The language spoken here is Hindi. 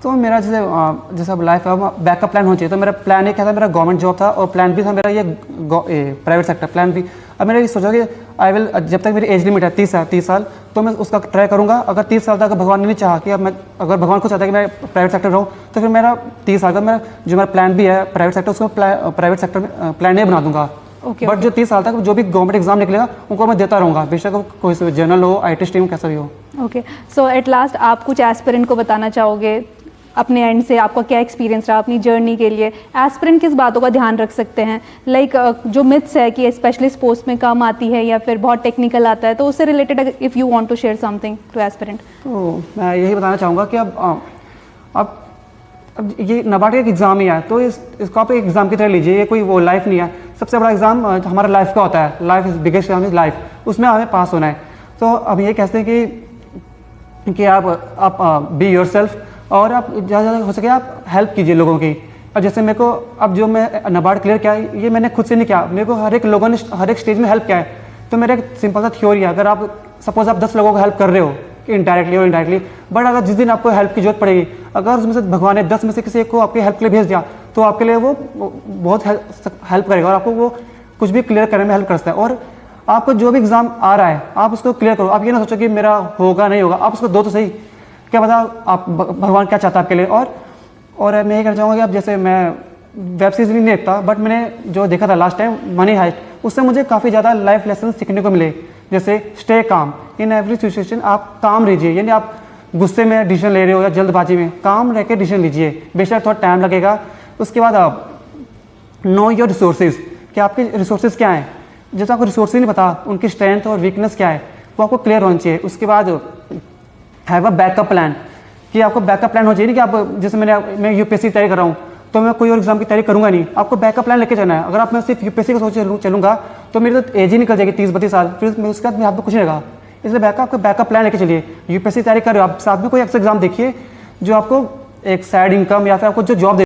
तो मेरा जैसे अब लाइफ है बैकअप प्लान होना चाहिए। तो मेरा प्लान ये क्या था, मेरा गवर्नमेंट जॉब था और प्लान भी था मेरा ये प्राइवेट सेक्टर प्लान भी। अब मैंने ये सोचा कि आई विल, जब तक मेरी एज लिमिट है 30 साल तो मैं उसका ट्राई करूँगा। अगर 30 साल तक भगवान ने नहीं चाहा कि अब मैं, अगर भगवान को चाहता है कि मैं प्राइवेट सेक्टर रहूँ, तो फिर मेरा 30 साल का मेरा प्लान भी है प्राइवेट सेक्टर, उसको प्राइवेट सेक्टर में प्लान ए बना दूंगा। बट जो 30 साल तक जो भी गवर्नमेंट एग्जाम निकलेगा उनको मैं देता रहूँगा, बेशक कोई से जर्नल हो, IT स्ट्रीम कैसा भी हो। ओके, सो एट लास्ट आप कुछ एस्पिरेंट को बताना चाहोगे अपने एंड से, आपका क्या एक्सपीरियंस रहा अपनी जर्नी के लिए? एस्पिरेंट किस बातों का ध्यान रख सकते हैं? लाइक जो मिथ्स है कि स्पेशलिस्ट पोस्ट में कम आती है या फिर बहुत टेक्निकल आता है, तो उससे related if you want to share something to aspirant. तो मैं यही बताना चाहूँगा कि अब ये NABARD एक एग्ज़ाम ही है, तो इसको आप एक एग्ज़ाम की तरह लीजिए। ये कोई वो लाइफ नहीं है। सबसे बड़ा एग्ज़ाम हमारा लाइफ का होता है। Life is biggest exam is life, उसमें हमें पास होना है। तो अब ये कहते हैं कि आप बी योर सेल्फ, और आप ज़्यादा हो सके आप हेल्प कीजिए लोगों की। अब जैसे मेरे को, अब जो मैं NABARD क्लियर किया ये मैंने खुद से नहीं किया, मेरे को हर एक लोगों ने हर एक स्टेज में हेल्प किया है। तो मेरा एक सिंपल सा थ्योरी है, अगर आप सपोज आप 10 लोगों को हेल्प कर रहे हो इनडायरेक्टली और इनडायरेक्टली, बट अगर जिस दिन आपको हेल्प की जरूरत पड़ेगी, अगर उसमें से भगवान ने 10 में से किसी एक को आपकी हेल्प के लिए भेज दिया, तो आपके लिए वो बहुत हेल्प करेगा और आपको वो कुछ भी क्लियर करने में हेल्प कर सकता है। और आपको जो भी एग्जाम आ रहा है आप उसको क्लियर करो। आप ये ना सोचो कि मेरा होगा नहीं होगा, आप उसको दो तो सही, क्या पता आप भगवान क्या चाहता है आपके लिए। और मैं ये कहना चाहूँगा कि अब जैसे मैं वेब सीरीज नहीं देखता, बट मैंने जो देखा था लास्ट टाइम मनी हाइस्ट, उससे मुझे काफ़ी ज़्यादा लाइफ लेसन सीखने को मिले। जैसे stay calm in every situation, आप काम रहिए, यानी आप गुस्से में डिसीजन ले रहे हो या जल्दबाजी में, काम रह के डिसीजन लीजिए, बेशक थोड़ा टाइम लगेगा। उसके बाद आप नो योर रिसोर्सेज, कि आपके रिसोर्सेज क्या हैं। जैसे आपको रिसोर्सेज नहीं पता उनकी स्ट्रेंथ और वीकनेस क्या है, वो आपको क्लियर होना चाहिए। उसके बाद हैव अ बैकअप प्लान, कि आपको बैकअप प्लान हो चाहिए। कि आप जैसे मैं UPSC की तैयारी कर रहा हूँ, तो मैं कोई और एग्जाम की तैयारी करूँगा नहीं, आपको बैकअप प्लान लेके जाना है। अगर आप मैं सिर्फ UPSC का सोच चलूँगा तो मेरी तो एज ही निकल जाएगी 30-32 साल, फिर उसके बाद यहाँ पर कुछ नहीं रहेगा। इसलिए आपको बैकअप प्लान लेके चलिए। UPSC की तैयारी कर रहे हो आप, साथ में कोई एक्स्ट्रा एग्जाम देखिए जो आपको एक साइड इनकम या फिर आपको जो जॉब